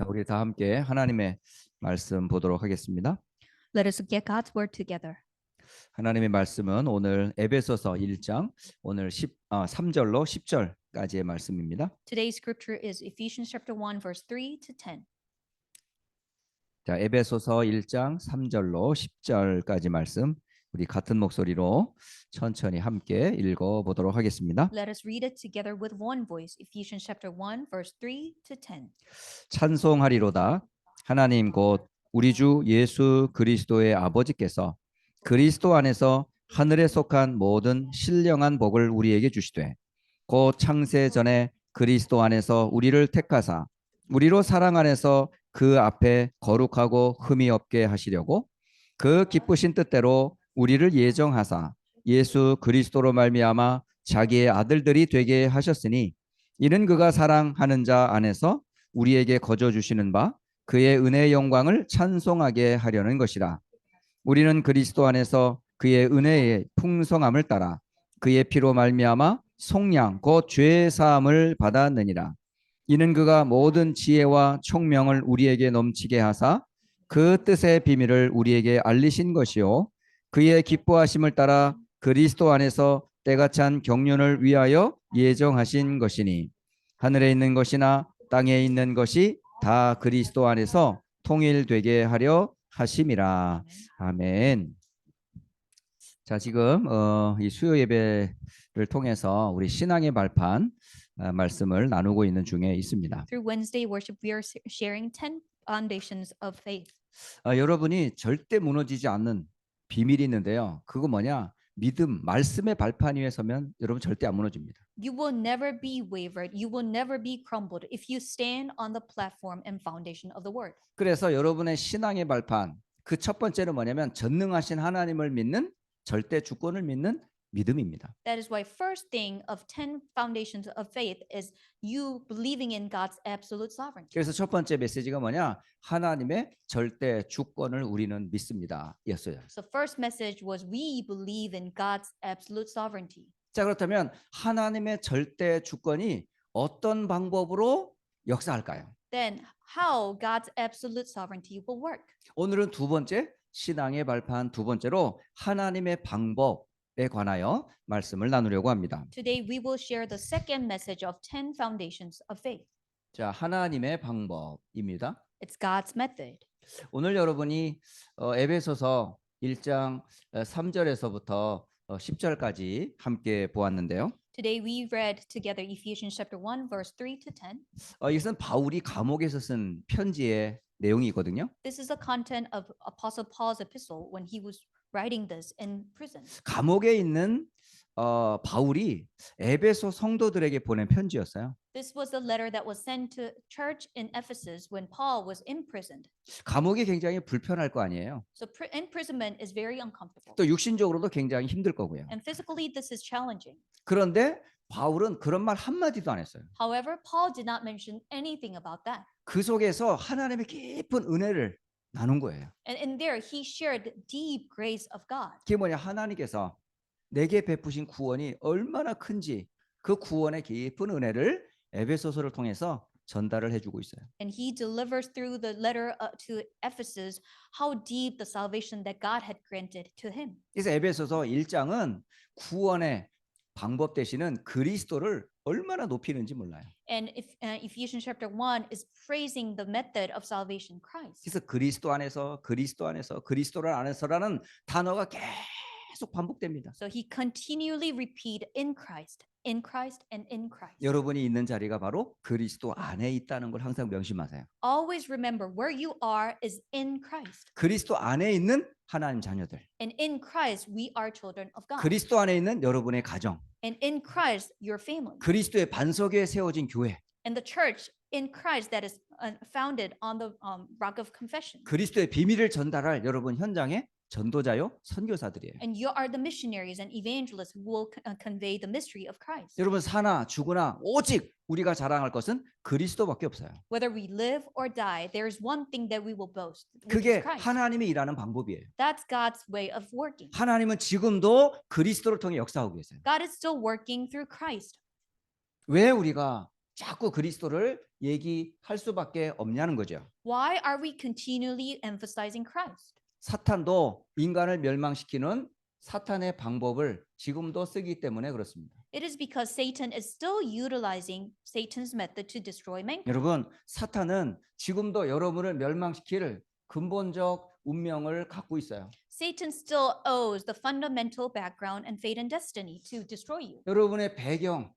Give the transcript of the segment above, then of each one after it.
자, 우리 다 함께 하나님의 말씀 보도록 하겠습니다. Let us get God's word together. 하나님의 말씀은 오늘 에베소서 1장 오늘 3절로 10절까지의 말씀입니다. Today's scripture is Ephesians chapter 1 verse 3 to 10. 자, 에베소서 1장 3절로 10절까지 말씀 우리 같은 목소리로 천천히 함께 읽어 보도록 하겠습니다. Let us read it together with one voice. Ephesians chapter 1 verse 3 to 10. 찬송하리로다. 하나님 곧 우리 주 예수 그리스도의 아버지께서 그리스도 안에서 하늘에 속한 모든 신령한 복을 우리에게 주시되 곧 창세 전에 그리스도 안에서 우리를 택하사 우리로 사랑 안에서 그 앞에 거룩하고 흠이 없게 하시려고 그 기쁘신 뜻대로 우리를 예정하사 예수 그리스도로 말미암아 자기의 아들들이 되게 하셨으니 이는 그가 사랑하는 자 안에서 우리에게 거저 주시는 바 그의 은혜의 영광을 찬송하게 하려는 것이라. 우리는 그리스도 안에서 그의 은혜의 풍성함을 따라 그의 피로 말미암아 속량 곧 죄 사함을 받았느니라. 이는 그가 모든 지혜와 총명을 우리에게 넘치게 하사 그 뜻의 비밀을 우리에게 알리신 것이요 그의 기뻐하심을 따라 그리스도 안에서 때가 찬 경륜을 위하여 예정하신 것이니 하늘에 있는 것이나 땅에 있는 것이 다 그리스도 안에서 통일되게 하려 하심이라. 아멘. 자, 지금 이 수요 예배를 통해서 우리 신앙의 발판 말씀을 나누고 있는 중에 있습니다. Through Wednesday worship we are sharing 10 foundations of faith. 여러분이 절대 무너지지 않는 비밀이 있는데요. 그거 뭐냐? 믿음, 말씀의 발판 위에 서면 여러분 절대 안 무너집니다. You will never be wavered. You will never be crumbled if you stand on the platform and foundation of the word. 그래서 여러분의 신앙의 발판 그 첫 번째는 뭐냐면 전능하신 하나님을 믿는 절대 주권을 믿는 믿음입니다. That is why first thing of 10 foundations of faith is you believing in God's absolute sovereignty. 그래서 첫 번째 메시지가 뭐냐? 하나님의 절대 주권을 우리는 믿습니다. 였어요. So first message was we believe in God's absolute sovereignty. 자, 그렇다면 하나님의 절대 주권이 어떤 방법으로 역사할까요? Then how God's absolute sovereignty will work. 오늘은 두 번째 신앙의 발판 두 번째로 하나님의 방법에 관하여 말씀을 나누려고 합니다. Today we will share the second message of 10 foundations of faith. 자, 하나님의 방법입니다. It's God's method. 오늘 여러분이 에베소서 1장 3절에서부터 10절까지 함께 보았는데요. Today we read together Ephesians chapter 1 verse 3 to 10. 이것은 바울이 감옥에서 쓴 편지의 내용이거든요. This is the content of Apostle Paul's epistle when he was writing this in prison. 감옥에 있는 바울이 에베소 성도들에게 보낸 편지였어요. This was the letter that was sent to church in Ephesus when Paul was imprisoned. 감옥이 굉장히 불편할 거 아니에요. So imprisonment is very uncomfortable. 또 육신적으로도 굉장히 힘들 거고요. And physically this is challenging. 그런데 바울은 그런 말 한마디도 안 했어요. However, Paul did not mention anything about that. 그 속에서 하나님의 깊은 은혜를 나눈 거예요. And in there he shared deep grace of God. 그게 뭐냐? 하나님께서 내게 베푸신 구원이 얼마나 큰지 그 구원의 깊은 은혜를 에베소서를 통해서 전달을 해주고 있어요. And he delivers through the letter to Ephesus how deep the salvation that God had granted to him. 그래서 에베소서 1장은 구원의 방법 대신은 그리스도를 얼마나 높이는지 몰라요. And if Ephesians chapter 1 is praising the method of salvation Christ. 그래서 그리스도 안에서 그리스도를 안에서라는 단어가 계속 반복됩니다. So he continually repeat in Christ, in Christ, and in Christ. 여러분이 있는 자리가 바로 그리스도 안에 있다는 걸 항상 명심하세요. Always remember where you are is in Christ. 그리스도 안에 있는 하나님 자녀들. And in Christ we are children of God. 그리스도 안에 있는 여러분의 가정. And in Christ your family. 그리스도의 반석 위에 세워진 교회. And the church in Christ that is founded on the rock of confession. 그리스도의 비밀을 전달할 여러분 현장에 전도자요, 선교사들이에요. And you are the missionaries and evangelists who will convey the mystery of Christ. 여러분 사나 죽으나 오직 우리가 자랑할 것은 그리스도밖에 없어요. Whether we live or die, there is one thing that we will boast, which 그게 is Christ. 하나님이 일하는 방법이에요. That's God's way of working. 하나님은 지금도 그리스도를 통해 역사하고 계세요. God is still working through Christ. 왜 우리가 자꾸 그리스도를 얘기할 수밖에 없냐는 거죠. Why are we continually emphasizing Christ? 사탄도 인간을 멸망시키는 사탄의 방법을 지금도 쓰기 때문에 그렇습니다. It is because Satan is still utilizing Satan's method to destroy mankind. 여러분, 사탄은 지금도 여러분을 멸망시킬 근본적 운명을 갖고 있어요. Satan still owes the fundamental background and fate and destiny to destroy you. 여러분의 배경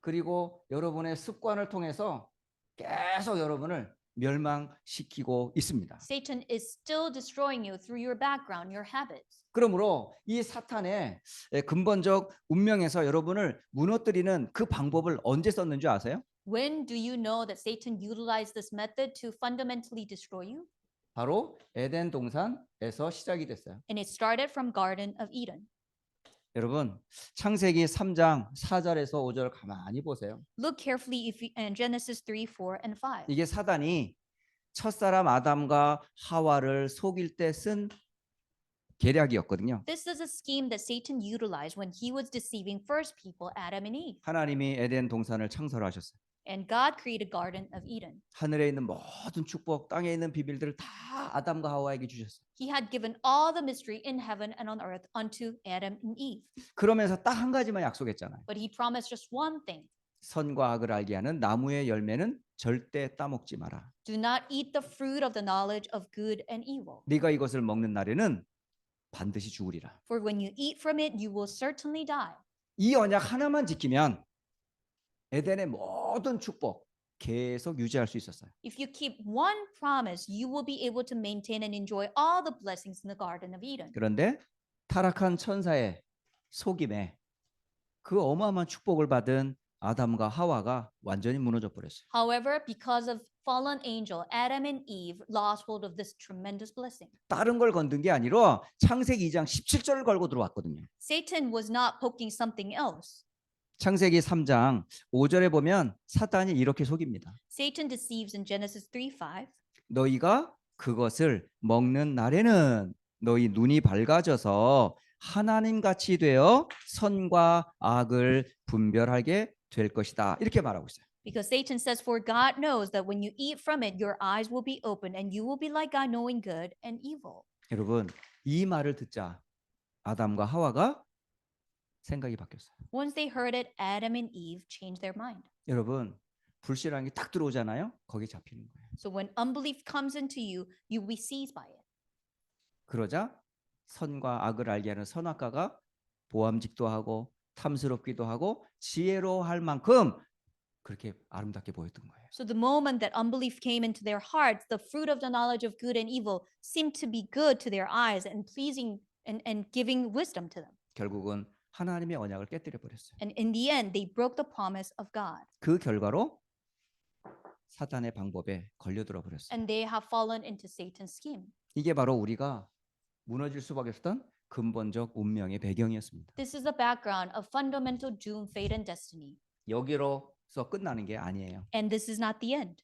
그리고 여러분의 습관을 통해서 계속 여러분을 멸망시키고 있습니다. Satan is still destroying you through your background, your habits. 그러므로 이 사탄의 근본적 운명에서 여러분을 무너뜨리는 그 방법을 언제 썼는지 아세요? When do you know that Satan utilized this method to fundamentally destroy you? 바로 에덴 동산에서 시작이 됐어요. And it started from Garden of Eden. 여러분, 창세기 3장 4절에서 5절 가만히 보세요. Look carefully in Genesis 3, 4, and 5. 이게 사단이 첫사람 아담과 하와를 속일 때 쓴 계략이었거든요. This is a scheme that Satan utilized when he was deceiving first people, Adam and Eve. 하나님이 에덴 동산을 창설하셨어요. And God created Garden of Eden. 하늘에 있는 모든 축복, 땅에 있는 비밀들을 다 아담과 하와에게 주셨어요. He had given all the mystery in heaven and on earth unto Adam and Eve. 그러면서 딱 한 가지만 약속했잖아요. But he promised just one thing. 선과 악을 알게 하는 나무의 열매는 절대 따먹지 마라. Do not eat the fruit of the knowledge of good and evil. 네가 이것을 먹는 날에는 반드시 죽으리라. For when you eat from it, you will certainly die. 이 언약 하나만 지키면 에덴의 모든 축복 계속 유지할 수 있었어요. If you keep one promise, you will be able to maintain and enjoy all the blessings in the Garden of Eden. 그런데 타락한 천사의 속임에 그 어마어마한 축복을 받은 아담과 하와가 완전히 무너져 버렸어요. However, because of fallen angel, Adam and Eve lost hold of this tremendous blessing. 다른 걸 건든 게 아니라 창세기 2장 17절을 걸고 들어왔거든요. Satan was not poking something else. 창세기 3장 5절에 보면 사탄이 이렇게 속입니다. Satan deceives in Genesis 3:5. 너희가 그것을 먹는 날에는 너희 눈이 밝아져서 하나님 같이 되어 선과 악을 분별하게 될 것이다. 이렇게 말하고 있어요. Because Satan says, for God knows that when you eat from it, your eyes will be open and you will be like God, knowing good and evil. 여러분, 이 말을 듣자 아담과 하와가 생각이 바뀌었어요. Once they heard it, Adam and Eve changed their mind. 여러분, 불신앙이 딱 들어오잖아요. 거기에 잡히는 거예요. So when unbelief comes into you, you will be seized by it. 그러자 선과 악을 알게 하는 선악과가 보암직도 하고 탐스럽기도 하고 지혜로 할 만큼 그렇게 아름답게 보였던 거예요. So the moment that unbelief came into their hearts, the fruit of the knowledge of good and evil seemed to be good to their eyes and pleasing and giving wisdom to them. 결국은 하나님의 언약을 깨뜨려 버렸어요. And in the end, they broke the promise of God. 그 결과로 사탄의 방법에 걸려들어 버렸어요. And they have fallen into Satan's scheme. 이게 바로 우리가 무너질 수밖에 없었던 근본적 운명의 배경이었습니다. This is the background of fundamental doom, fate, and destiny. 여기로서 끝나는 게 아니에요. And this is not the end.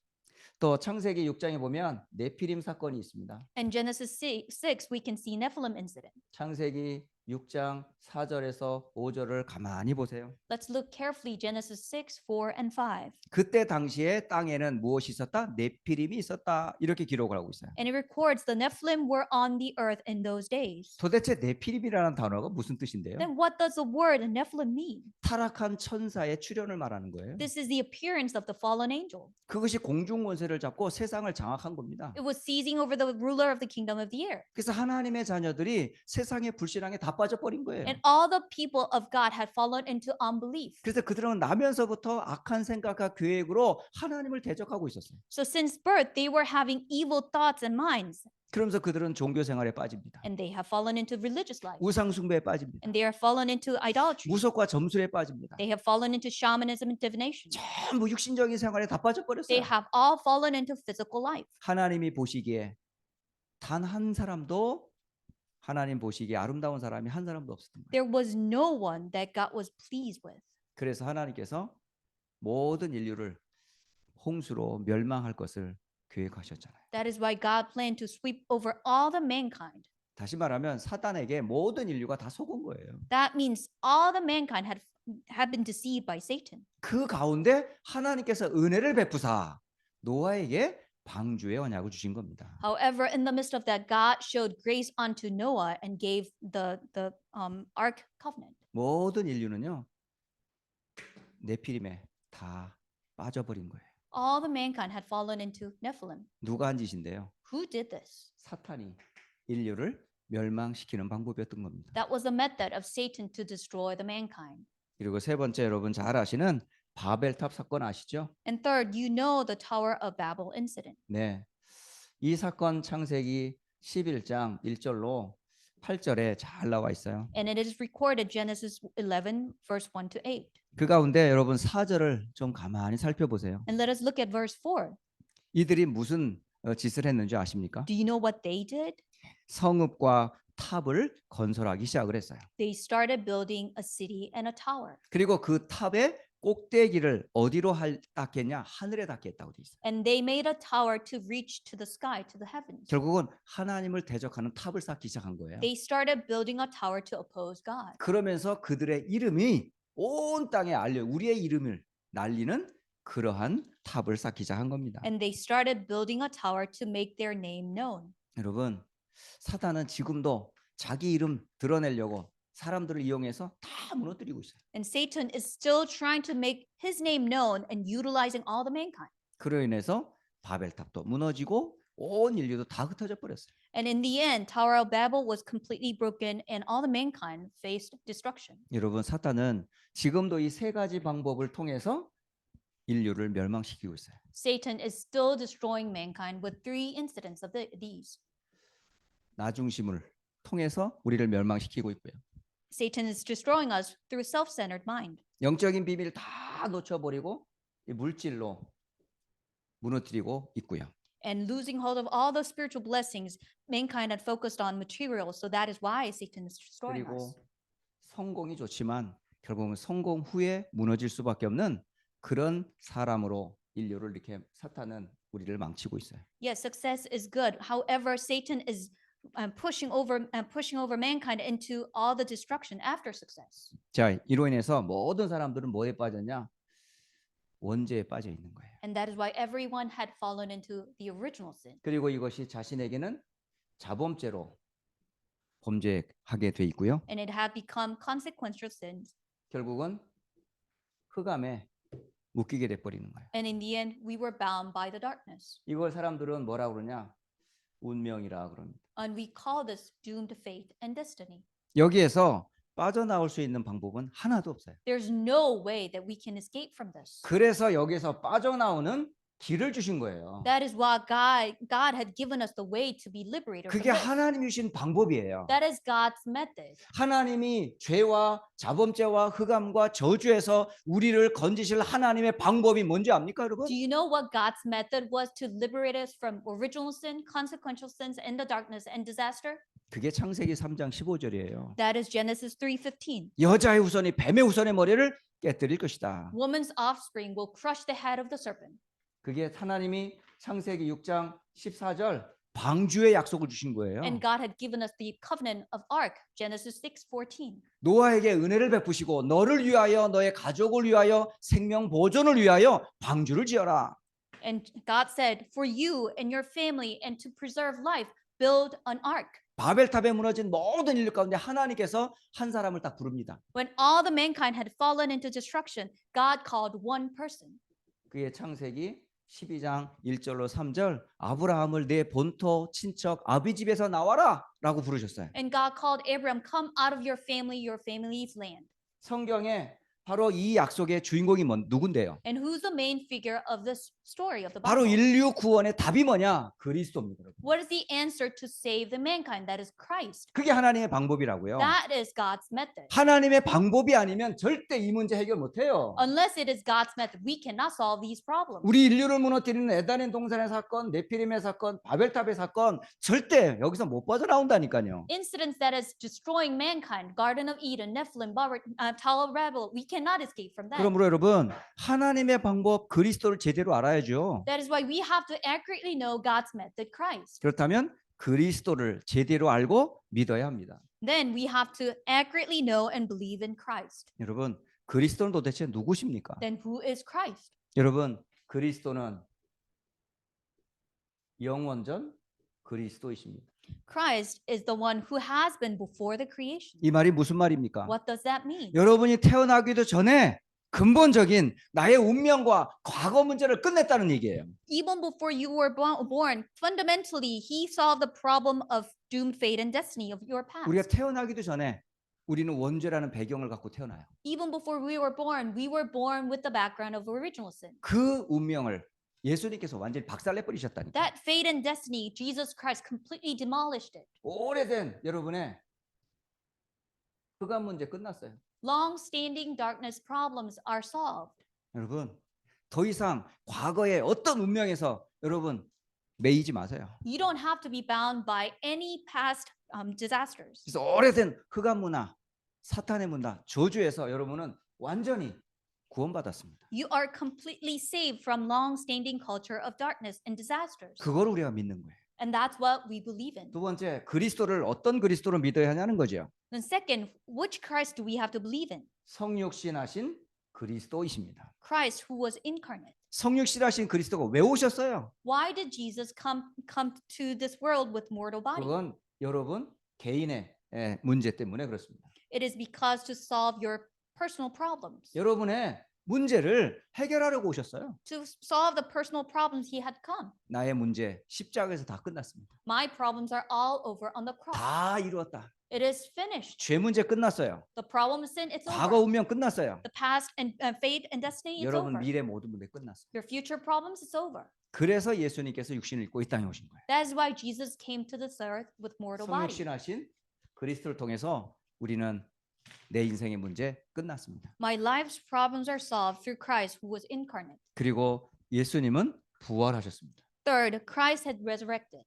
또 창세기 6장에 보면 네피림 사건이 있습니다. In Genesis 6, we can see Nephilim incident. 창세기 6장 4절에서 5절을 가만히 보세요. Let's look carefully Genesis 6, 4, and 5. 그때 당시에 땅에는 무엇이 있었다? 네피림이 있었다. 이렇게 기록을 하고 있어요. And it records the Nephilim were on the earth in those days. 도대체 네피림이라는 단어가 무슨 뜻인데요? Then what does the word Nephilim mean? 타락한 천사의 출현을 말하는 거예요. This is the appearance of the fallen angel. 그것이 공중 권세를 잡고 세상을 장악한 겁니다. It was seizing over the ruler of the kingdom of the air. 그래서 하나님의 자녀들이 세상의 불신앙에 다 빠져버린 거예요. And all the people of God had fallen into unbelief. 그래서 그들은 나면서부터 악한 생각과 계획으로 하나님을 대적하고 있었어요. So since birth, they were having evil thoughts and minds. 그러면서 그들은 종교 생활에 빠집니다. And they have fallen into religious life. 우상 숭배에 빠집니다. And they are fallen into idolatry. 무속과 점술에 빠집니다. They have fallen into shamanism and divination. 전부 육신적인 생활에 다 빠져버렸어요. They have all fallen into physical life. 하나님이 보시기에 단 한 사람도 하나님 보시기에 아름다운 사람이 한 사람도 없었던 거예요. There was no one that God was pleased with. 그래서 하나님께서 모든 인류를 홍수로 멸망할 것을 계획하셨잖아요. That is why God planned to sweep over all the mankind. 다시 말하면 사단에게 모든 인류가 다 속은 거예요. That means all the mankind had been deceived by Satan. 그 가운데 하나님께서 은혜를 베푸사 노아에게 방주의 언약을 주신 겁니다. However, in the midst of that, God showed grace unto Noah and gave the ark covenant. 모든 인류는요, 네피림에 다 빠져버린 거예요. All the mankind had fallen into Nephilim. 누가 한 짓인데요? Who did this? 사탄이 인류를 멸망시키는 방법이었던 겁니다. That was the method of Satan to destroy the mankind. 그리고 세 번째, 여러분 잘 아시는 바벨탑 사건 아시죠? And third, you know the Tower of Babel incident. 네. 이 사건 창세기 11장 1절로 8절에 잘 나와 있어요. And it is recorded Genesis 11 verse 1 to 8. 그 가운데 여러분 4절을 좀 가만히 살펴보세요. And let us look at verse 4. 이들이 무슨 짓을 했는지 아십니까? Do you know what they did? 성읍과 탑을 건설하기 시작을 했어요. They started building a city and a tower. 그리고 그 탑의 꼭대기를 어디로 닿겠냐? 하늘에 닿겠다고 돼 있어요. And they made a tower to reach to the sky, to the heavens. 결국은 하나님을 대적하는 탑을 쌓기 시작한 거예요. They started building a tower to oppose God. 그러면서 그들의 이름이 온 땅에 알려 우리의 이름을 날리는 그러한 탑을 쌓기 시작한 겁니다. And they started building a tower to make their name known. 여러분, 사단은 지금도 자기 이름 드러내려고 사람들을 이용해서 다 무너뜨리고 있어요. And Satan is still trying to make his name known and utilizing all the mankind. 그로 인해서 바벨탑도 무너지고 온 인류도 다 흩어져 버렸어요. And in the end, Tower of Babel was completely broken and all the mankind faced destruction. 여러분, 사탄은 지금도 이 세 가지 방법을 통해서 인류를 멸망시키고 있어요. Satan is still destroying mankind with three incidents of these. 나 중심을 통해서 우리를 멸망시키고 있고요. Satan is destroying us through self-centered mind. 영적인 비밀을 다 놓쳐버리고 이 물질로 무너뜨리고 있고요. And losing hold of all the spiritual blessings, mankind had focused on material. So that is why Satan is destroying us. 그리고 성공이 좋지만 결국은 성공 후에 무너질 수밖에 없는 그런 사람으로 인류를 이렇게 사탄은 우리를 망치고 있어요. Yes, success is good. However, Satan is pushing over mankind into all the destruction after success. 자, 이로 인해서 모든 사람들은 뭐에 빠졌냐? 원죄에 빠져 있는 거예요. And that is why everyone had fallen into the original sin. 그리고 이것이 자신에게는 자범죄로 범죄하게 돼 있고요. And it had become consequential sins. 결국은 흑암에 묶이게 돼 버리는 거예요. And in the end, we were bound by the darkness. 이걸 사람들은 뭐라고 그러냐? 운명이라 그럽니다. And we call this doomed fate and destiny. 여기에서 빠져나올 수 있는 방법은 하나도 없어요. There's no way that we can escape from this. 그래서 여기서 빠져나오는 길을 주신 거예요. That is why God had given us the way to be liberated from 그게 this. 하나님이 주신 방법이에요. That is God's method. 하나님이 죄와 자범죄와 흑암과 저주에서 우리를 건지실 하나님의 방법이 뭔지 압니까, 여러분? Do you know what God's method was to liberate us from original sin, consequential sins, and the darkness and disaster? 그게 창세기 3장 15절이에요. That is Genesis 3:15. 여자의 후손이 뱀의 후손의 머리를 깨뜨릴 것이다. Woman's offspring will crush the head of the serpent. 그게 하나님이 창세기 6장 14절 방주의 약속을 주신 거예요. And God had given us the covenant of ark, Genesis 6:14. 노아에게 은혜를 베푸시고 너를 위하여 너의 가족을 위하여 생명 보존을 위하여 방주를 지어라. And God said, for you and your family and to preserve life, build an ark. 바벨탑에 무너진 모든 인류 가운데 하나님께서 한 사람을 딱 부릅니다. When all the mankind had fallen into destruction, God called one person. 그게 창세기 12장 1절로 3절 아브라함을 내 본토 친척 아비 집에서 나와라 라고 부르셨어요. And God called Abraham, come out of your family's land. 성경에 바로 이 약속의 주인공이 누군데요? And who's the main figure of this story of the 바로 Bible? 인류 구원의 답이 뭐냐? 그리스도입니다. 여러분. What is the answer to save the mankind? That is Christ. 그게 하나님의 방법이라고요. That is God's method. 하나님의 방법이 아니면 절대 이 문제 해결 못해요. Unless it is God's method, we cannot solve these problems. 우리 인류를 무너뜨리는 에덴의 동산의 사건, 네피림의 사건, 바벨탑의 사건 절대 여기서 못 빠져나온다니까요. Incidents that is destroying mankind, Garden of Eden, Nephilim, Tower of Babel, we cannot escape from that. 그러므로 여러분 하나님의 방법 그리스도를 제대로 알아야죠. That is why we have to accurately know God's method, Christ. 그렇다면 그리스도를 제대로 알고 믿어야 합니다. Then we have to accurately know and believe in Christ. 여러분 그리스도는 도대체 누구십니까? Then who is Christ? 여러분 그리스도는 영원전 그리스도이십니다. Christ is the one who has been before the creation. 이 말이 무슨 말입니까? What does that mean? 여러분이 태어나기도 전에 근본적인 나의 운명과 과거 문제를 끝냈다는 얘기예요. Even before you were born, fundamentally, he solved the problem of doomed fate and destiny of your 우리가 past. 태어나기도 전에 우리는 원죄라는 배경을 갖고 태어나요. Even before we were born with the background of original sin. 그 운명을 예수님께서 완전히 박살내 버리셨다니까. That fate and destiny, Jesus Christ completely demolished it. 오래된 여러분의 흑암 문제 끝났어요. Long-standing darkness problems are solved. 여러분 더 이상 과거의 어떤 운명에서 여러분 매이지 마세요. You don't have to be bound by any past disasters. 그래서 오래된 흑암 문화, 사탄의 문화, 저주에서 여러분은 완전히 구원받았습니다. You are completely saved from long-standing culture of darkness and disasters. 그걸 우리가 믿는 거예요. And that's what we believe in. 두 번째, 그리스도를 어떤 그리스도로 믿어야 하냐는 거죠. Then second, which Christ do we have to believe in? 성육신하신 그리스도이십니다. Christ who was incarnate. 성육신하신 그리스도가 왜 오셨어요? Why did Jesus come to this world with mortal body? 그건 여러분 개인의 문제 때문에 그렇습니다. It is because to solve your personal problems. 여러분의 문제를 해결하려고 오셨어요. To solve the personal problems he had come. 나의 문제 십자가에서 다 끝났습니다. My problems are all over on the cross. 다 이루었다. It is finished. 죄 문제 끝났어요. The problem of sin, it's 과거 over. 운명 끝났어요. The past and fate and destiny, it's 여러분 over. 미래 모든 문제 끝났어요. Your future problems, it's over. 그래서 예수님께서 육신을 입고 이 땅에 오신 거예요. That is why Jesus came to this earth with mortal body. 성육신하신 그리스도를 통해서 우리는 내 인생의 문제 끝났습니다. My life's problems are solved through Christ who was incarnate. 그리고 예수님은 부활하셨습니다. Third, Christ had resurrected.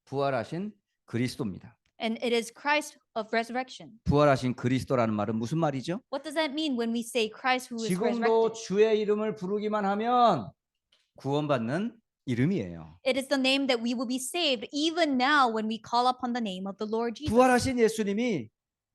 부활하신 그리스도입니다. And it is Christ of resurrection. 부활하신 그리스도라는 말은 무슨 말이죠? What does that mean when we say Christ who is 지금도 resurrected? 주의 이름을 부르기만 하면 구원받는 이름이에요. It is the name that we will be saved even now when we call upon the name of the Lord Jesus. 부활하신 예수님이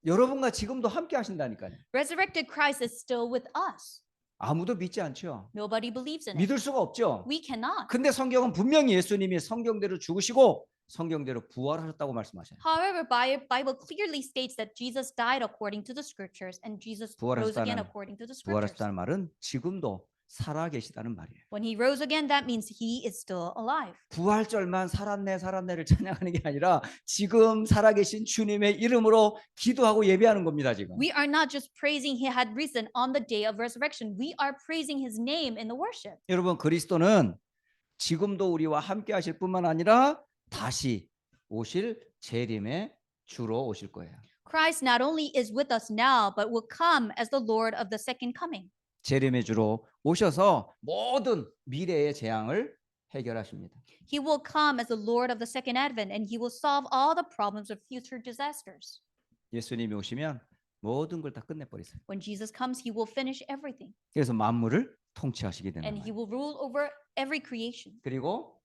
여러분과 지금도 함께 하신다니까요. Resurrected Christ is still with us. 아무도 믿지 않죠. Nobody believes in it. 믿을 수가 없죠. We cannot. 근데 성경은 분명히 예수님이 성경대로 죽으시고 성경대로 부활하셨다고 말씀하셔요. However, Bible clearly states that Jesus died according to the scriptures and Jesus rose again 부활하셨다는 according to the scriptures. 부활하셨다는 말은 지금도 살아 계시다는 말이에요. When he rose again, that means he is still alive. 부활절만 살았네를 찬양하는 게 아니라 지금 살아계신 주님의 이름으로 기도하고 예배하는 겁니다. 지금. We are not just praising he had risen on the day of resurrection. We are praising his name in the worship. 여러분 그리스도는 지금도 우리와 함께 하실 뿐만 아니라 다시 오실 재림의 주로 오실 거예요. Christ not only is with us now, but will come as the Lord of the second coming. 재림의 주로 오셔서 모든 미래의 재앙을 해결하십니다. He will come as the Lord of the second advent and he will solve all the problems of future disasters. 예수님이 오시면 모든 걸 다 끝내버리세요. When Jesus comes, he will finish everything 그래서 만물을 통치하시게 되는 and he 거예요. will rule over every creation. 그리고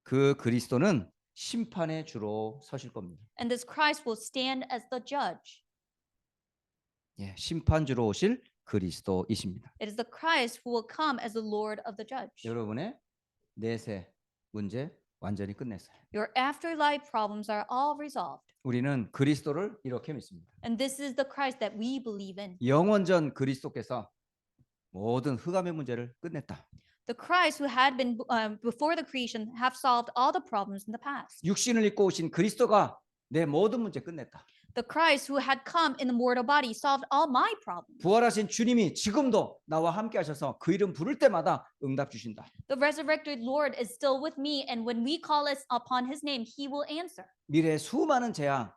그 그리스도는 심판의 주로 서실 겁니다. And this Christ will stand as the judge. 예, 심판주로 오실 그리스도이십니다. It is the Christ who will come as the Lord of the judge. 여러분의 내세 문제 완전히 끝냈어요. Your afterlife problems are all resolved. 우리는 그리스도를 이렇게 믿습니다. And this is the Christ that we believe in. 영원전 그리스도께서 모든 흑암의 문제를 끝냈다. The Christ who had been before the creation have solved all the problems in the past. 육신을 입고 오신 그리스도가 내 모든 문제 끝냈다. The Christ who had come in the mortal body solved all my problems. 부활하신 주님이 지금도 나와 함께 하셔서 그 이름 부를 때마다 응답 주신다. The resurrected Lord is still with me, and when we call us upon his name, he will answer. 미래의 수많은 재앙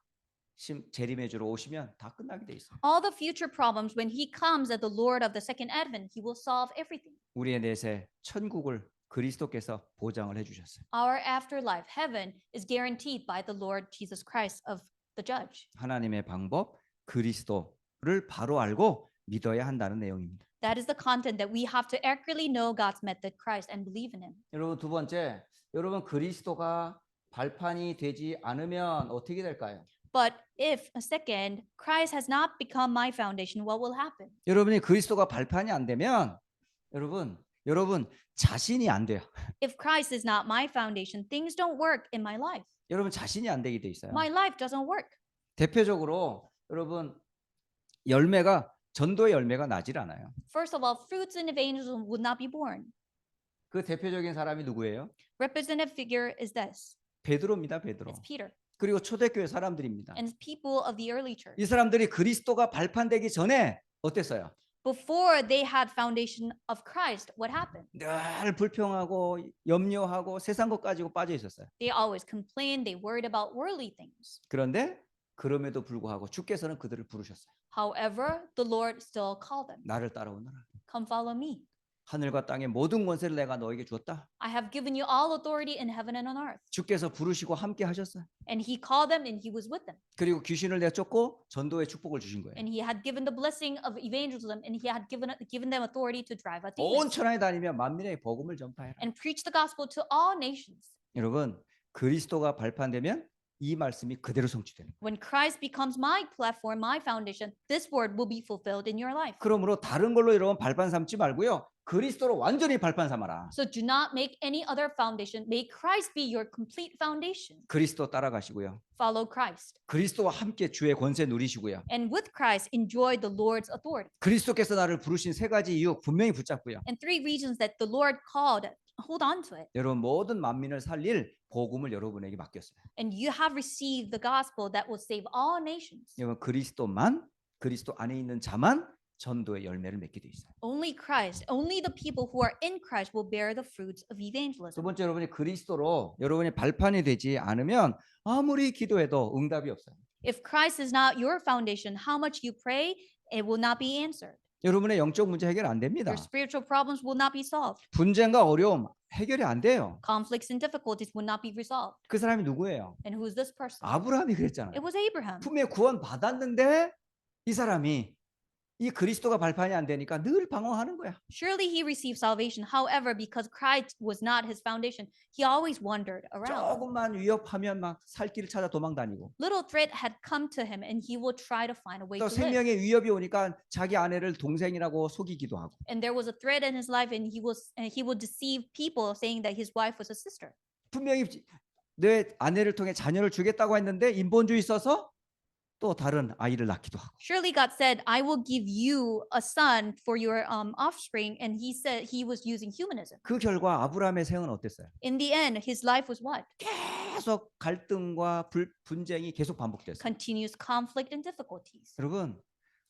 재림의 주로 오시면 다 끝나게 돼 있어요. All the future problems, when he comes as the Lord of the second advent, he will solve everything. 우리의 내세 천국을 그리스도께서 보장을 해 주셨어요. Our afterlife, heaven, is guaranteed by the Lord Jesus Christ of the judge. 하나님의 방법 그리스도를 바로 알고 믿어야 한다는 내용입니다. That is the content that we have to accurately know God's method, Christ, and believe in him. 여러분 두 번째, 여러분 그리스도가 발판이 되지 않으면 어떻게 될까요? But if, second, Christ has not become my foundation, what will happen? 여러분이 그리스도가 발판이 안 되면 여러분 여러분 자신이 안 돼요. If Christ is not my foundation, things don't work in my life. 여러분 자신이 안 되게 돼 있어요. My life doesn't work. 대표적으로 여러분 열매가 전도의 열매가 나질 않아요. First of all, fruits in evangelism would not be born. 그 대표적인 사람이 누구예요? Representative figure is this. 베드로입니다. 베드로. It's Peter 그리고 초대교회 사람들입니다. and people of the early church. 이 사람들이 그리스도가 발판되기 전에 어땠어요? Before they had foundation of Christ, what happened? 늘 불평하고 염려하고 세상 것 가지고 빠져 있었어요. They always complained, they worried about worldly things. 그런데 그럼에도 불구하고 주께서는 그들을 부르셨어요. However, the Lord still called them. 나를 따라오너라. Come follow me. 하늘과 땅의 모든 권세를 내가 너에게 주었다. I have given you all authority in heaven and on earth. 주께서 부르시고 함께 하셨어요. And he called them and he was with them. 그리고 귀신을 내쫓고 전도의 축복을 주신 거예요. And he had given the blessing of evangelism and he had given them authority to drive out 온 demons 천하에 다니며 만민의 복음을 전파해라. and preach the gospel to all nations. 여러분 그리스도가 발판되면 이 말씀이 그대로 성취되는 거예요. When Christ becomes my platform, my foundation, this word will be fulfilled in your life. 그러므로 다른 걸로 여러분 발판 삼지 말고요. 그리스도로 완전히 발판 삼아라. So do not make any other foundation. Make Christ be your complete foundation. 그리스도 따라가시고요. Follow Christ. 그리스도와 함께 주의 권세 누리시고요. And with Christ, enjoy the Lord's authority. 그리스도께서 나를 부르신 세 가지 이유 분명히 붙잡고요. And three reasons that the Lord called, hold on to it. 여러분 모든 만민을 살릴 복음을 여러분에게 맡겼어요. And you have received the gospel that will save all nations. 여러분 그리스도 안에 있는 자만 전도의 열매를 맺게 돼 있어요. Only Christ, only the people who are in Christ will bear the fruits of 두 evangelism. 번째 여러분이 그리스도로 여러분이 발판이 되지 않으면 아무리 기도해도 응답이 없어요. If Christ is not your foundation, how much you pray, it will not be answered. 여러분의 영적 문제 해결 안 됩니다. Your spiritual problems will not be solved. 분쟁과 어려움 해결이 안 돼요. Conflicts and difficulties will not be resolved. 그 사람이 누구예요? And who is this person? 아브라함이 그랬잖아요. It was Abraham. 분명히 구원 받았는데 이 사람이 이 그리스도가 발판이 안 되니까 늘 방황하는 거야. Surely he received salvation. However, because Christ was not his foundation, he always wandered around. 조금만 위협하면 막 살 길을 찾아 도망 다니고 Little threat had come to him, and he will try to find a way 또 to live. 생명의 위협이 오니까 자기 아내를 동생이라고 속이기도 하고 And there was a threat in his life, and he will deceive people, saying that his wife was a sister. 분명히 내 아내를 통해 자녀를 주겠다고 했는데 인본주의 있어서 또 다른 아이를 낳기도 하고 Surely God said, "I will give you a son for your offspring," and he said he was using humanism. 그 결과 아브라함의 생은 어땠어요? In the end, his life was what? 계속 갈등과 분쟁이 계속 반복됐어요. Continuous conflict and difficulties. 여러분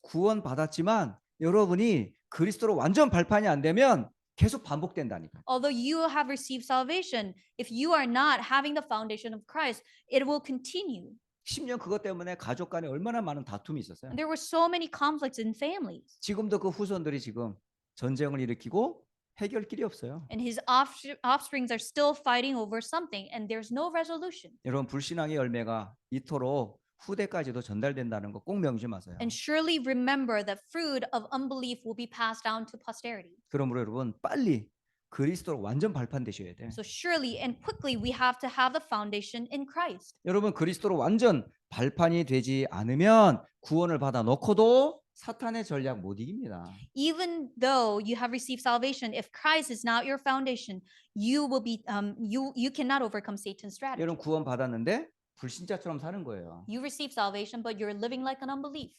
구원 받았지만 여러분이 그리스도로 완전 발판이 안 되면 계속 반복된다니까. Although you have received salvation, if you are not having the foundation of Christ, it will continue. 10년 그것 때문에 가족 간에 얼마나 많은 다툼이 있었어요. And there were so many conflicts in families. 지금도 그 후손들이 지금 전쟁을 일으키고 해결길이 없어요. And his offsprings are still fighting over something, and there's no resolution. 여러분 불신앙의 열매가 이토록 후대까지도 전달된다는 거 꼭 명심하세요. And surely remember that fruit of unbelief will be passed down to posterity. 그러므로 여러분 빨리 그리스도로 완전 발판되셔야 돼. So surely and quickly we have to have the foundation in Christ. 여러분 그리스도로 완전 발판이 되지 않으면 구원을 받아 놓고도 사탄의 전략 못 이깁니다. Even though you have received salvation, if Christ is not your foundation, you will be you cannot overcome Satan's strategy. 여러분 구원 받았는데 불신자처럼 사는 거예요. You receive salvation, but you're living like an unbelief.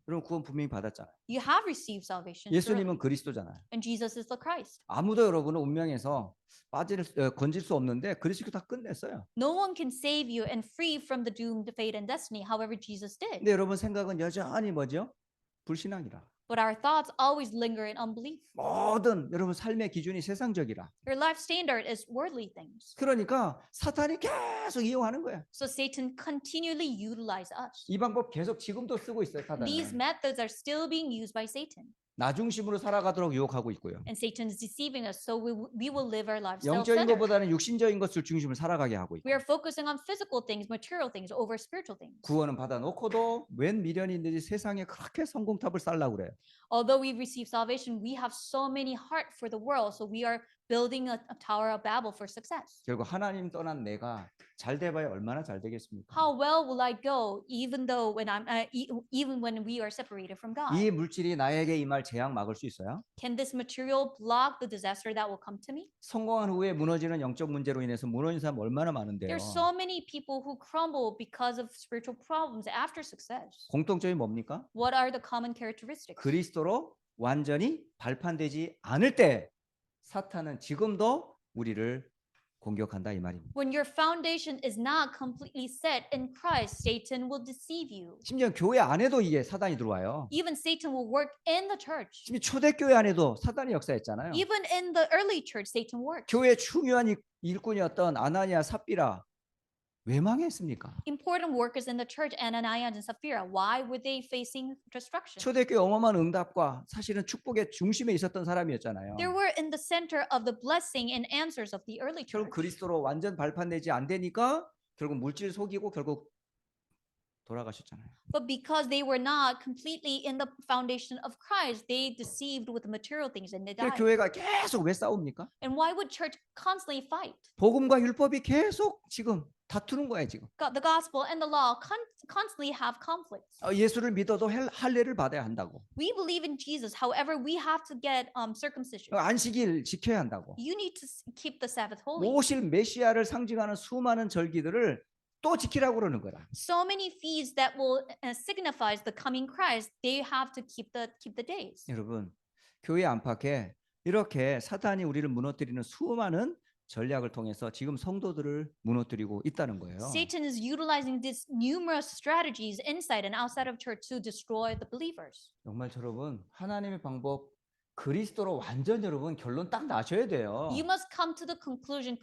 여러분 구원 분명히 받았잖아요. You have received salvation. surely. 예수님은 그리스도잖아요. And Jesus is the Christ. 아무도 여러분을 운명에서 건질 수 없는데 그리스도 다 끝냈어요. No one can save you and free from the doomed fate and destiny. However, Jesus did. 근데 여러분 생각은 여전히 뭐죠? 불신앙이라. But our thoughts always linger in unbelief. 모든 여러분 삶의 기준이 세상적이라. Your life standard is worldly things. 그러니까 사탄이 계속 이용하는 거야. So Satan continually utilize us. 이 방법 계속 지금도 쓰고 있어요. These 사탄은. methods are still being used by Satan. 나 중심으로 살아가도록 유혹하고 있고요. And Satan is deceiving us, so we will live our lives 영적인 self-centered. 것보다는 육신적인 것을 중심으로 살아가게 하고 있고. We are focusing on physical things, material things over spiritual things. 구원은 받아놓고도 웬 미련이 있는지 세상에 그렇게 성공탑을 쌓으려고 그래요. Although we receive salvation, we have so many heart for the world, so we are building a Tower of Babel for success. 결국 하나님 떠난 내가 잘 돼봐야 얼마나 잘 되겠습니까? How well will I go even though when even when we are separated from God? 이 물질이 나에게 임할 재앙 막을 수 있어요? Can this material block the disaster that will come to me? 성공한 후에 무너지는 영적 문제로 인해서 무너진 사람 얼마나 많은데요. There's so many people who crumble because of spiritual problems after success. 공통점이 뭡니까? What are the common characteristics? 그리스도로 완전히 발판되지 않을 때 사탄은 지금도 우리를 공격한다 이 말입니다. When your foundation is not completely set in Christ, Satan will deceive you. 심지어 교회 안에도 이게 사단이 들어와요. Even Satan will work in the church. 심지어 초대교회 안에도 사단이 역사했잖아요. Even in the early church, Satan worked. 교회 중요한 일꾼이었던 아나니아 삽비라 왜 망했습니까? Important workers in the church, Ananias and Sapphira, why were they facing destruction? 초대교회 어마어마한 응답과 사실은 축복의 중심에 있었던 사람이었잖아요. They were in the center of the blessing and answers of the early church. 결국 그리스도로 완전 발판되지 안 되니까 결국 물질 속이고 결국 돌아가셨잖아요. But because they were not completely in the foundation of Christ, they deceived with the material things and they 그래서 died. 교회가 계속 왜 싸웁니까? And why would church constantly fight? 복음과 율법이 계속 지금 다투는 거예요 지금. The gospel and the law constantly have conflicts. 예수를 믿어도 할례를 받아야 한다고. We believe in Jesus. However, we have to get circumcision. 안식일 지켜야 한다고. You need to keep the Sabbath holy. 오실 메시아를 상징하는 수많은 절기들을 또 지키라고 그러는 거라. So many feasts that will signifies the coming Christ, they have to keep the days. 여러분, 교회 안팎에 이렇게 사탄이 우리를 무너뜨리는 수많은 전략을 통해서 지금 성도들을 무너뜨리고 있다는 거예요. Satan is utilizing these numerous strategies inside and outside of church to destroy the believers. 정말 여러분, 하나님의 방법 그리스도로 완전 여러분 결론 딱 나셔야 돼요. You must come to the conclusion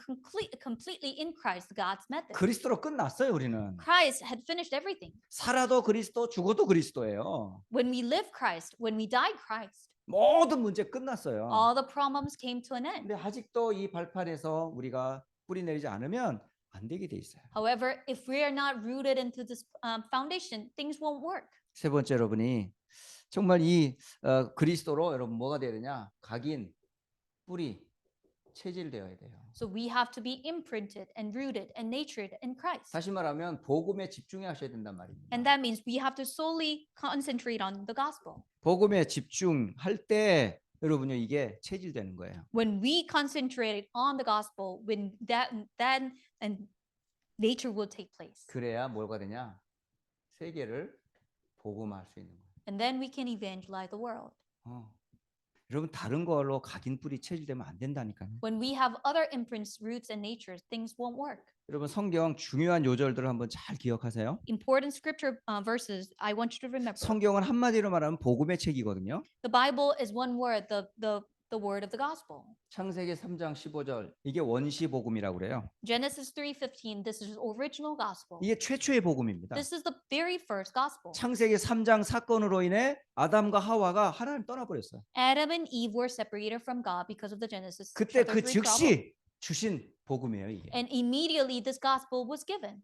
completely in Christ, God's method. 그리스도로 끝났어요, 우리는. Christ had finished everything. 살아도 그리스도, 죽어도 그리스도예요. When we live Christ, when we die Christ, 모든 문제 끝났어요. all the problems came to an end. 근데 아직도 이 발판에서 우리가 뿌리 내리지 않으면 안 되게 돼 있어요. However, if we are not rooted into this foundation, things won't work. 세 번째 여러분이 정말 이 그리스도로 여러분 뭐가 되어야 되냐? 각인, 뿌리, 체질되어야 돼요. So we have to be imprinted and rooted and natured in Christ. 다시 말하면 복음에 집중하셔야 된단 말입니다. And that means we have to solely concentrate on the gospel. 복음에 집중할 때 여러분요 이게 체질되는 거예요. When we concentrate on the gospel, when that and nature will take place. 그래야 뭐가 되냐? 세계를 복음화할 수 있는 거예요. And then we can evangelize the world. 여러분 다른 걸로 각인 뿌리 체질되면 안 된다니까요. When we have other imprints, roots, and natures, things won't work. 여러분 성경 중요한 요절들을 한번 잘 기억하세요. Important scripture verses I want you to remember. 성경은 한마디로 말하면 복음의 책이거든요. The Bible is one word, the word of the gospel. 창세기 3장 15절 이게 원시 복음이라고 그래요. Genesis 3:15, this is original gospel. 이게 최초의 복음입니다. This is the very first gospel. 창세기 3장 사건으로 인해 아담과 하와가 하나님 떠나버렸어요. Adam and Eve were separated from God because of the Genesis 그때 chapter 그 3 problem. 즉시 주신 복음이에요 이게. And immediately this gospel was given.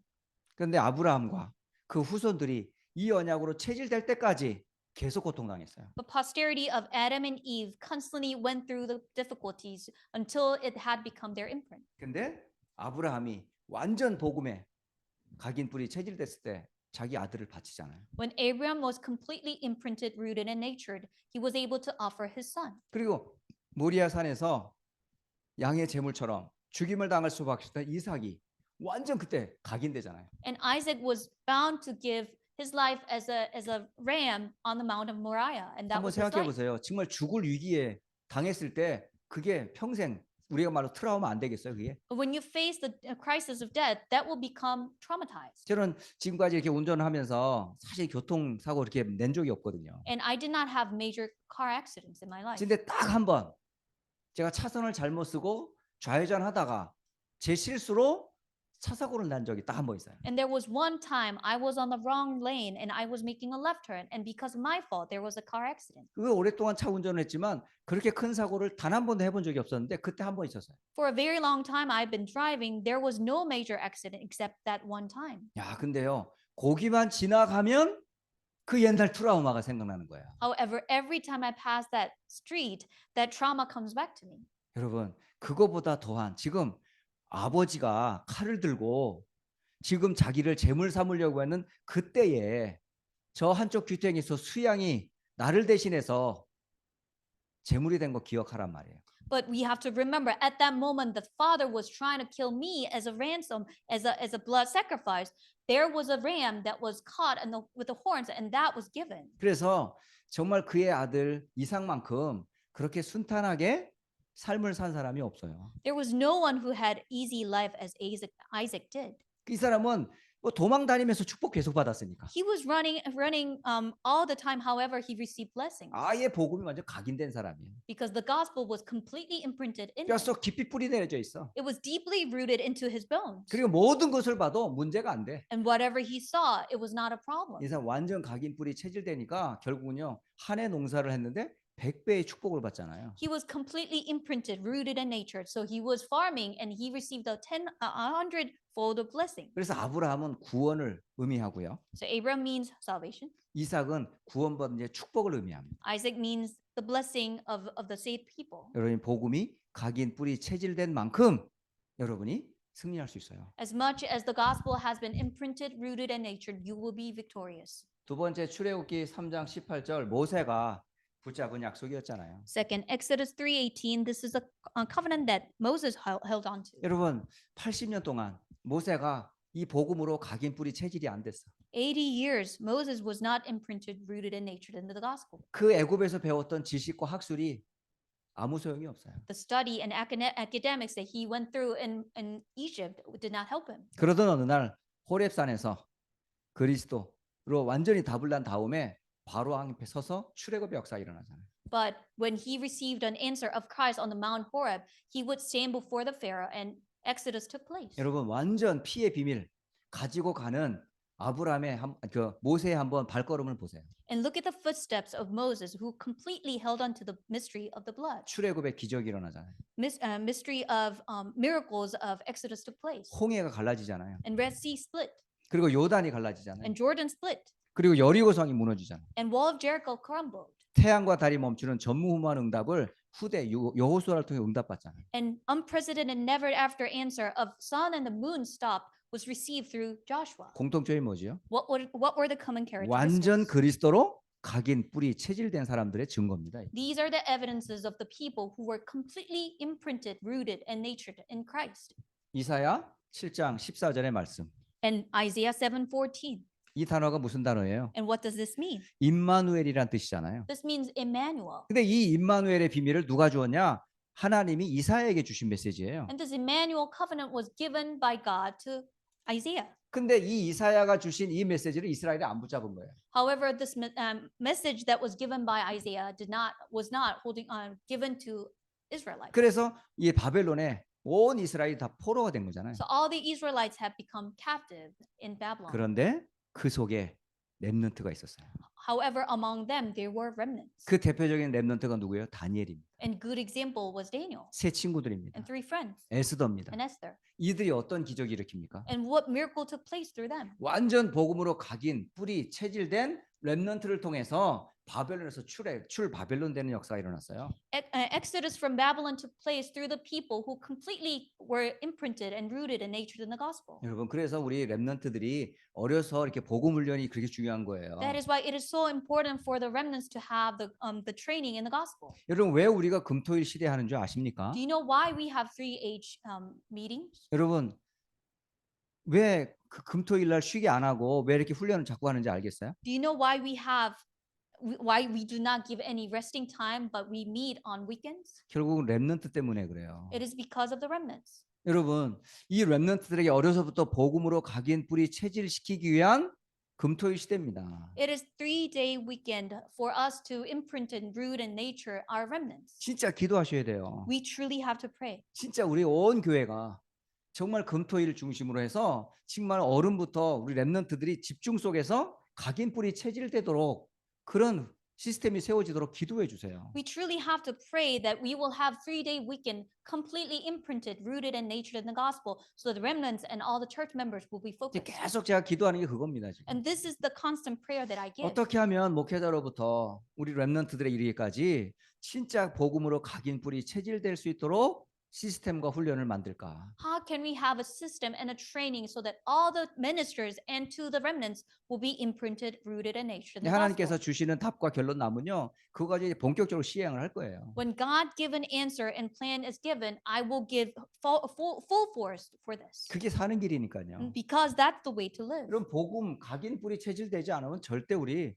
그런데 아브라함과 그 후손들이 이 언약으로 체질될 때까지 계속 고통당했어요. The posterity of Adam and Eve constantly went through the difficulties until it had become their imprint. 근데 아브라함이 완전 복음에 각인 뿌리 체질됐을 때 자기 아들을 바치잖아요. When Abraham was completely imprinted, rooted, and natured, he was able to offer his son. 그리고 모리아 산에서 양의 제물처럼 죽임을 당할 수밖에 없던 이삭이 완전 그때 각인되잖아요. And Isaac was bound to give his life as a ram on the Mount of Moriah, and that 한번 was his 생각해 life. 보세요. 정말 죽을 위기에 당했을 때 그게 평생 우리가 말로 트라우마 안 되겠어요, 그게? But when you face the crisis of death, that will become traumatized. 저는 지금까지 이렇게 운전을 하면서 사실 교통사고 이렇게 낸 적이 없거든요. And I did not have major car accidents in my life. 근데 딱 한 번 제가 차선을 잘못 쓰고 좌회전 하다가 제 실수로 차 사고를 난 적이 딱 한 번 있어요. And there was one time I was on the wrong lane and I was making a left turn, and because of my fault, there was a car accident. 그거 오랫동안 차 운전을 했지만 그렇게 큰 사고를 단 한 번도 해본 적이 없었는데 그때 한 번 있었어요. For a very long time I've been driving, there was no major accident except that one time. 야, 근데요. 거기만 지나가면 그 옛날 트라우마가 생각나는 거예요. However, every time I pass that street, that trauma comes back to me. 여러분, 그거보다 더한 지금 아버지가 칼을 들고 지금 자기를 제물 삼으려고 하는 그때에 저 한쪽 귀퉁이에서 수양이 나를 대신해서 제물이 된 거 기억하란 말이에요. But we have to remember at that moment the father was trying to kill me as a ransom, as a blood sacrifice. There was a ram that was caught with the horns, and that was given. 그래서 정말 그의 아들 이삭만큼 그렇게 순탄하게 삶을 산 사람이 없어요. There was no one who had easy life as Isaac did. 이 사람은 뭐 도망 다니면서 축복 계속 받았으니까. He was running all the time. However, he received blessings 아예 복음이 완전 각인된 사람이에요. because the gospel was completely imprinted in him. 뼛속 깊이 뿌리 내려져 있어. It was deeply rooted into his bones. 그리고 모든 것을 봐도 문제가 안 돼. And whatever he saw, it was not a problem. 이 사람 완전 각인 뿌리 체질되니까 결국은요 한 해 농사를 했는데 100배의 축복을 받잖아요. He was completely imprinted, rooted in nature. So he was farming and he received a 100-fold of blessing. 그래서 아브라함은 구원을 의미하고요. So Abraham means salvation. 이삭은 구원받은 이제 축복을 의미합니다. Isaac means the blessing of the saved people. 여러분 복음이 각인 뿌리 체질된 만큼 여러분이 승리할 수 있어요. As much as the gospel has been imprinted, rooted in nature, you will be victorious. 두 번째 출애굽기 3장 18절 모세가 붙잡은 약속이었잖아요. Second, Exodus 3:18. This is a covenant that Moses held on to. 여러분 80년 동안 모세가 이 복음으로 각인 뿌리 체질이 안 됐어. 80 years, Moses was not imprinted, rooted in nature into the gospel. 그 애굽에서 배웠던 지식과 학술이 아무 소용이 없어요. The study and academics that he went through in Egypt did not help him. 그러던 어느 날 호렙산에서 그리스도로 완전히 답을 난 다음에 바로 앞에 서서 출애굽의 역사가 일어나잖아요. But when he received an answer of Christ on the Mount Horeb, he would stand before the Pharaoh and Exodus took place. 여러분 완전 피의 비밀 가지고 가는 아브라함의 그 모세의 한번 발걸음을 보세요. And look at the footsteps of Moses, who completely held on to the mystery of the blood. 출애굽의 기적이 일어나잖아요. Mystery of miracles of Exodus took place. 홍해가 갈라지잖아요. And Red Sea split. 그리고 요단이 갈라지잖아요. And Jordan split. 그리고 여리고성이 무너지잖아요. And Wall of Jericho crumbled. 태양과 달이 멈추는 전무후무한 응답을 후대 여호수아를 통해 응답받잖아요. An unprecedented never after answer of sun and the moon stop was received through Joshua. 공통점이 뭐지요? What were the common 완전 characteristics? 그리스도로 각인 뿌리 체질된 사람들의 증거입니다. These are the evidences of the people who were completely imprinted, rooted, and natured in Christ. 이사야 7장 14절의 말씀. And Isaiah 7:14. 이 단어가 무슨 단어예요? And what does this mean? 임마누엘이란 뜻이잖아요. This means Emmanuel. 근데 이 임마누엘의 비밀을 누가 주었냐? 하나님이 이사야에게 주신 메시지예요. And this Emmanuel covenant was given by God to Isaiah. 근데 이 이사야가 주신 이 메시지를 이스라엘이 안 붙잡은 거예요. However, this message that was given by Isaiah was not given to Israelites. 그래서 이 바벨론에 온 이스라엘이 다 포로가 된 거잖아요. So all the Israelites have become captive in Babylon. 그런데 그 속에 렘넌트가 있었어요. However, among them there were remnants. 그 대표적인 렘넌트가 누구예요? 다니엘입니다. And good example was Daniel 세 친구들입니다. and 3 friends 에스더입니다. and Esther. 이들이 어떤 기적이 일으킵니까? And what miracle took place through them? 완전 복음으로 각인 뿌리 체질된 렘넌트를 통해서 바벨론에서 출 바벨론 되는 역사가 일어났어요. Exodus from Babylon took place through the people who completely were imprinted and rooted and natured in the gospel. 여러분 그래서 우리 렘넌트들이 어려서 이렇게 복음 훈련이 그렇게 중요한 거예요. That is why it is so important for the remnants to have the training in the gospel. 여러분 왜 우리가 금토일 시대 하는 줄 아십니까? Do you know why we have 3H meetings? 여러분 왜 그 금토일 날 쉬게 안 하고 왜 이렇게 훈련을 자꾸 하는지 알겠어요? Do you know why we do not give any resting time but we meet on weekends? 결국은 렘넌트 때문에 그래요. It is because of the remnants. 여러분 이 렘넌트들에게 어려서부터 복음으로 각인 뿌리 체질시키기 위한 금토일 시대입니다. It is 3-day weekend for us to imprint and root in nature our remnants. 진짜 기도하셔야 돼요. We truly have to pray. 진짜 우리 온 교회가 정말 금토일 중심으로 해서 정말 어른부터 우리 렘넌트들이 집중 속에서 각인 뿌리 체질되도록 그런 시스템이 세워지도록 기도해 주세요. We truly have to pray that we will have 3-day weekend completely imprinted, rooted and natured in the gospel so the remnants and all the church members will be 이제 focused. 계속 제가 기도하는 게 그겁니다. 지금. And this is the constant prayer that I give. 어떻게 하면 목회자로부터 우리 렘넌트들의 이르기까지 진짜 복음으로 각인 뿌리 체질될 수 있도록 시스템과 훈련을 만들까? How can we have a system and a training so that all the ministers and to the remnants will be imprinted, rooted, and nurtured in the 하나님께서 gospel? 주시는 답과 결론 나면요, 그거 가지고 이제 본격적으로 시행을 할 거예요. When God given answer and plan is given, I will give full force for this. 그게 사는 길이니까요. Because that's the way to live. 이런 복음 각인 뿌리 체질되지 않으면 절대 우리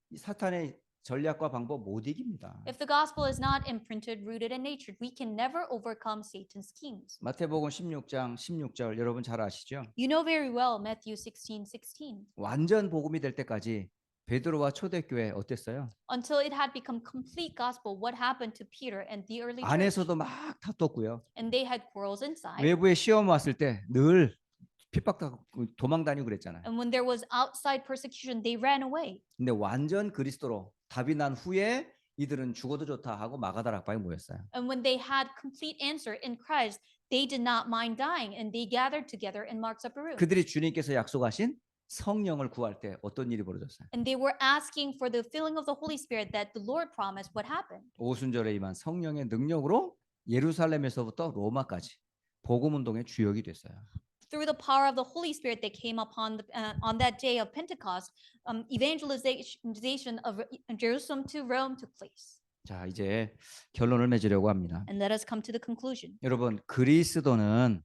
이 사탄의 전략과 방법 못 이깁니다. If the gospel is not imprinted, rooted, and nurtured, we can never overcome Satan's schemes. 마태복음 16장 16절 여러분 잘 아시죠? You know very well Matthew 16:16. 완전 복음이 될 때까지 베드로와 초대교회 어땠어요? Until it had become complete gospel, what happened to Peter and the early church? 안에서도 막 다퉜고요. And they had quarrels inside. 외부에 시험 왔을 때 늘 핍박하고 도망 다니고 그랬잖아요. And when there was outside persecution, they ran away. 근데 완전 그리스도로 답이 난 후에 이들은 죽어도 좋다 하고 마가다 락방에 모였어요. And when they had complete answer in Christ, they did not mind dying, and they gathered together in Mark's upper room. 그들이 주님께서 약속하신 성령을 구할 때 어떤 일이 벌어졌어요? And they were asking for the filling of the Holy Spirit that the Lord promised. What happened? 오순절에 임한 성령의 능력으로 예루살렘에서부터 로마까지 복음 운동의 주역이 됐어요. Through the power of the Holy Spirit that came upon on that day of Pentecost, evangelization of Jerusalem to Rome took place. 자, 이제 결론을 맺으려고 합니다. And let us come to the conclusion. 여러분, 그리스도는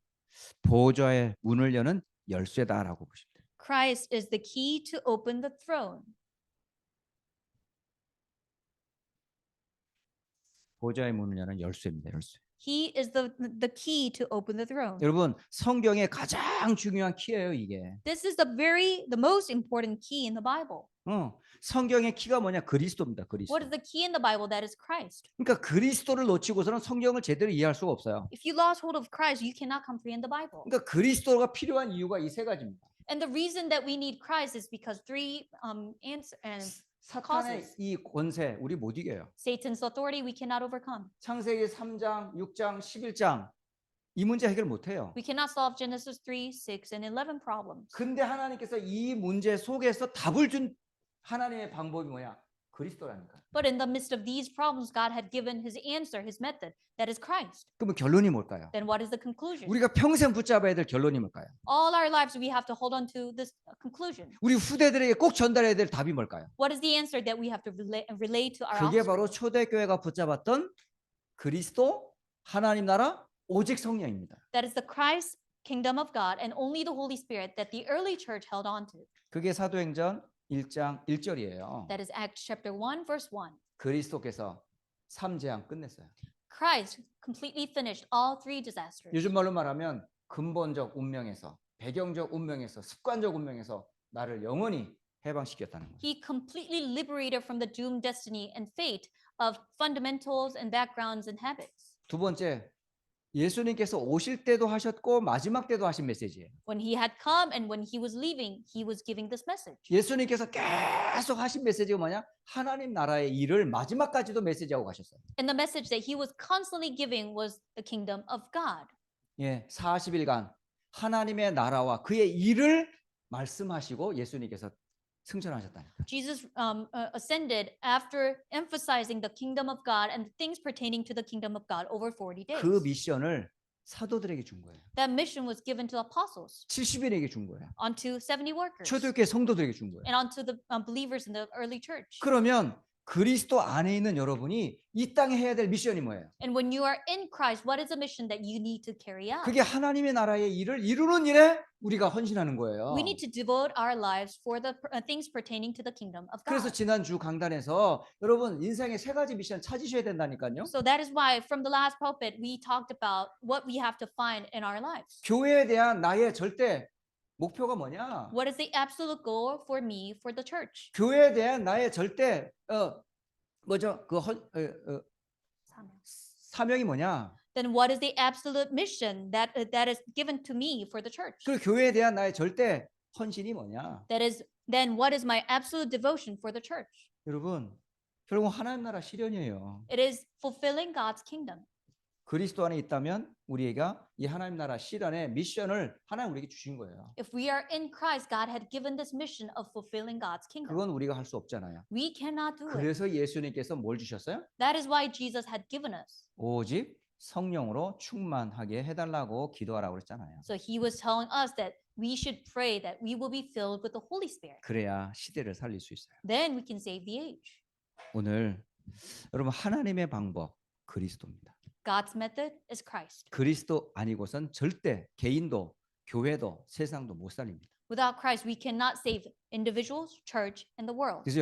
보좌의 문을 여는 열쇠다라고 보십니다. Christ is the key to open the throne. 보좌의 문을 여는 열쇠입니다. 열쇠. He is the key to open the throne. 여러분, 성경의 가장 중요한 키예요, 이게. This is the most important key in the Bible. 성경의 키가 뭐냐? 그리스도입니다. 그리스도. What is the key in the Bible? That is Christ. 그러니까 그리스도를 놓치고서는 성경을 제대로 이해할 수가 없어요. If you lost hold of Christ, you cannot comprehend the Bible. 그러니까 그리스도가 필요한 이유가 이 세 가지입니다. And the reason that we need Christ is because three 사탄의 이 권세 우리 못 이겨요. Satan's authority we cannot overcome. 창세기 3장, 6장, 11장 이 문제 해결 못 해요. We cannot solve Genesis 3, 6, and 11 problems. 근데 하나님께서 이 문제 속에서 답을 준 하나님의 방법이 뭐냐? 그리스도라니까. But in the midst of these problems, God had given his answer, his method. That is Christ. 그러면 결론이 뭘까요? Then what is the conclusion? 우리가 평생 붙잡아야 될 결론이 뭘까요? All our lives we have to hold on to this conclusion. 우리 후대들에게 꼭 전달해야 될 답이 뭘까요? What is the answer that we have to relay to our 그게 offspring? 바로 초대교회가 붙잡았던 그리스도, 하나님 나라, 오직 성령입니다. That is the Christ, kingdom of God, and only the Holy Spirit that the early church held on to. 그게 사도행전 1장 1절이에요. That is Acts chapter 1, verse 1. 그리스도께서 3재앙 끝냈어요. Christ completely finished all three disasters. 요즘 말로 말하면 근본적 운명에서, 배경적 운명에서, 습관적 운명에서 나를 영원히 해방시켰다는 거예요. He completely liberated from the doomed destiny and fate of fundamentals and backgrounds and habits. 두 번째, 예수님께서 오실 때도 하셨고 마지막 때도 하신 메시지예요. When he had come and when he was leaving, he was giving this message. 예수님께서 계속 하신 메시지가 뭐냐? 하나님 나라의 일을 마지막까지도 메시지하고 가셨어요. And the message that he was constantly giving was the kingdom of God. 예, 40일간 하나님의 나라와 그의 일을 말씀하시고 예수님께서 승천하셨다니까. Jesus ascended after emphasizing the kingdom of God and the things pertaining to the kingdom of God over 40 days. 그 미션을 사도들에게 준 거예요. That mission was given to apostles, 70인에게 준 거예요. onto 70 workers, 초대교회 성도들에게 준 거예요. and onto the believers in the early church. 그러면 그리스도 안에 있는 여러분이 이 땅에 해야 될 미션이 뭐예요? And when you are in Christ, what is the mission that you need to carry out? 그게 하나님의 나라의 일을 이루는 일에 우리가 헌신하는 거예요. We need to devote our lives for the things pertaining to the kingdom of 그래서 God. 지난주 강단에서 여러분 인생의 세 가지 미션 찾으셔야 된다니까요. So that is why from the last pulpit we talked about what we have to find in our lives. 교회에 대한 나의 절대 목표가 뭐냐? What is the absolute goal for me for the church? 교회에 대한 나의 절대 뭐죠? 사명이 뭐냐? Then what is the absolute mission that is given to me for the church? 그 교회에 대한 나의 절대 헌신이 뭐냐? That is then what is my absolute devotion for the church? 여러분, 결국 하나님 나라 실현이에요. It is fulfilling God's kingdom. 그리스도 안에 있다면 우리가 이 하나님 나라 실현의 미션을 하나님 우리에게 주신 거예요. If we are in Christ, God had given this mission of fulfilling God's kingdom. 그건 우리가 할 수 없잖아요. We cannot do it. 그래서 예수님께서 뭘 주셨어요? That is why Jesus had given us 오직 성령으로 충만하게 해달라고 기도하라고 그랬잖아요. So he was telling us that we should pray that we will be filled with the Holy Spirit. 그래야 시대를 살릴 수 있어요. Then we can save the age. 오늘 여러분 하나님의 방법 그리스도입니다. God's method is Christ. 그리스도 아니고선 절대 개인도 교회도 세상도 못 살립니다. Without Christ, we cannot save individuals, church, and the world. 그래서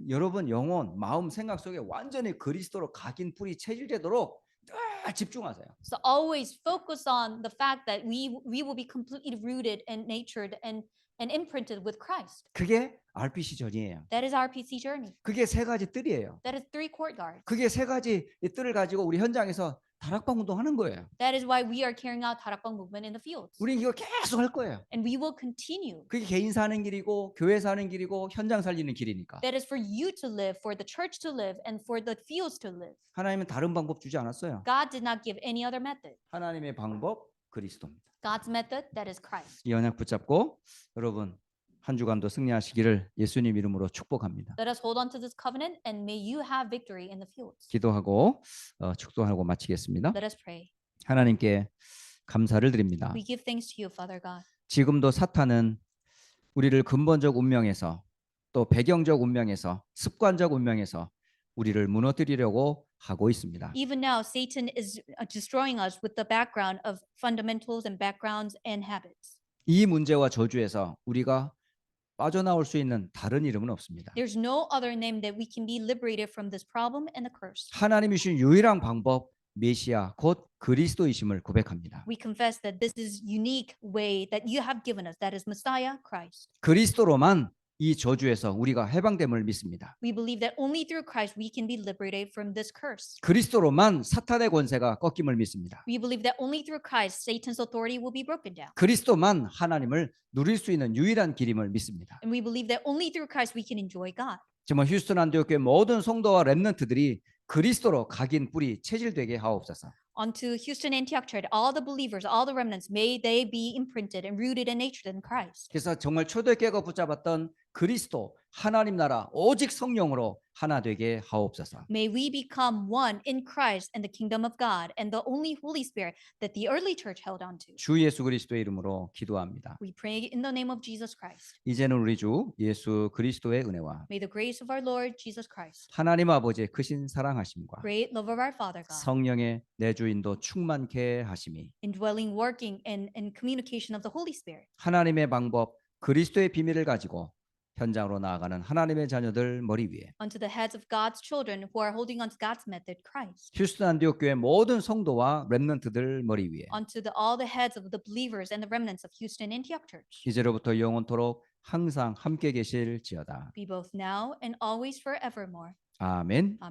여러분 영혼, 마음, 생각 속에 완전히 그리스도로 각인 뿌리 체질되도록 늘 집중하세요. So always focus on the fact that we will be completely rooted and natured and imprinted with Christ. 그게 RPC 전이에요. That is our PC journey. 그게 세 가지 뜰이에요. That is 3 courtyards. 그게 세 가지 이 뜰을 가지고 우리 현장에서 다락방 운동하는 거예요. That is why we are carrying out 다락방 movement in the fields. 우리 이거 계속 할 거예요. And we will continue. 그게 개인 사는 길이고 교회 사는 길이고 현장 살리는 길이니까. That is for you to live, for the church to live, and for the fields to live. 하나님은 다른 방법 주지 않았어요. God did not give any other method. 하나님의 방법 그리스도입니다. God's method, that is Christ. 이 언약 붙잡고 여러분 한 주간도 승리하시기를 예수님 이름으로 축복합니다. Let us hold on to this covenant and may you have victory in the fields. 기도하고 축도하고 마치겠습니다. Let us pray. 하나님께 감사를 드립니다. We give thanks to you, Father God. 지금도 사탄은 우리를 근본적 운명에서 또 배경적 운명에서 습관적 운명에서 우리를 무너뜨리려고 하고 있습니다. Even now, Satan is destroying us with the background of fundamentals and backgrounds and habits. 이 문제와 저주에서 우리가 빠져나올 수 있는 다른 이름은 없습니다. There's no other name that we can be liberated from this problem and the curse. 하나님이 주신 유일한 방법 메시아 곧 그리스도이심을 고백합니다. We confess that this is unique way that you have given us, that is Messiah, Christ. 그리스도로만 이 저주에서 우리가 해방됨을 믿습니다. We believe that only through Christ we can be liberated from this curse. 그리스도로만 사탄의 권세가 꺾임을 믿습니다. We believe that only through Christ Satan's authority will be broken down. 그리스도만 하나님을 누릴 수 있는 유일한 길임을 믿습니다. And we believe that only through Christ we can enjoy God. 정말 휴스턴 안디옥교회 모든 성도와 렘넌트들이 그리스도로 각인 뿌리 체질되게 하옵소서. Unto Houston Antioch Church, all the believers, all the remnants, may they be imprinted and rooted and natured in Christ. 그래서 정말 초대교회가 붙잡았던 그리스도 하나님 나라 오직 성령으로 하나 되게 하옵소서. May we become one in Christ and the kingdom of God and the only Holy Spirit that the early church held on to. 주 예수 그리스도의 이름으로 기도합니다. We pray in the name of Jesus Christ. 이제는 우리 주 예수 그리스도의 은혜와 May the grace of our Lord Jesus Christ, 하나님 아버지의 크신 사랑하심과 great love of our Father God, 성령의 내주인도 충만케 하심이 indwelling, working, and communication of the Holy Spirit, 하나님의 방법 그리스도의 비밀을 가지고 현장으로 나아가는 하나님의 자녀들 머리 위에 unto the heads of God's children who are holding on to God's method, Christ, 휴스턴 안디옥 교회 모든 성도와 렘넌트들 머리 위에 unto all the heads of the believers and the remnants of Houston Antioch Church, 이제로부터 영원토록 항상 함께 계실지어다. be both now and always forevermore. 아멘.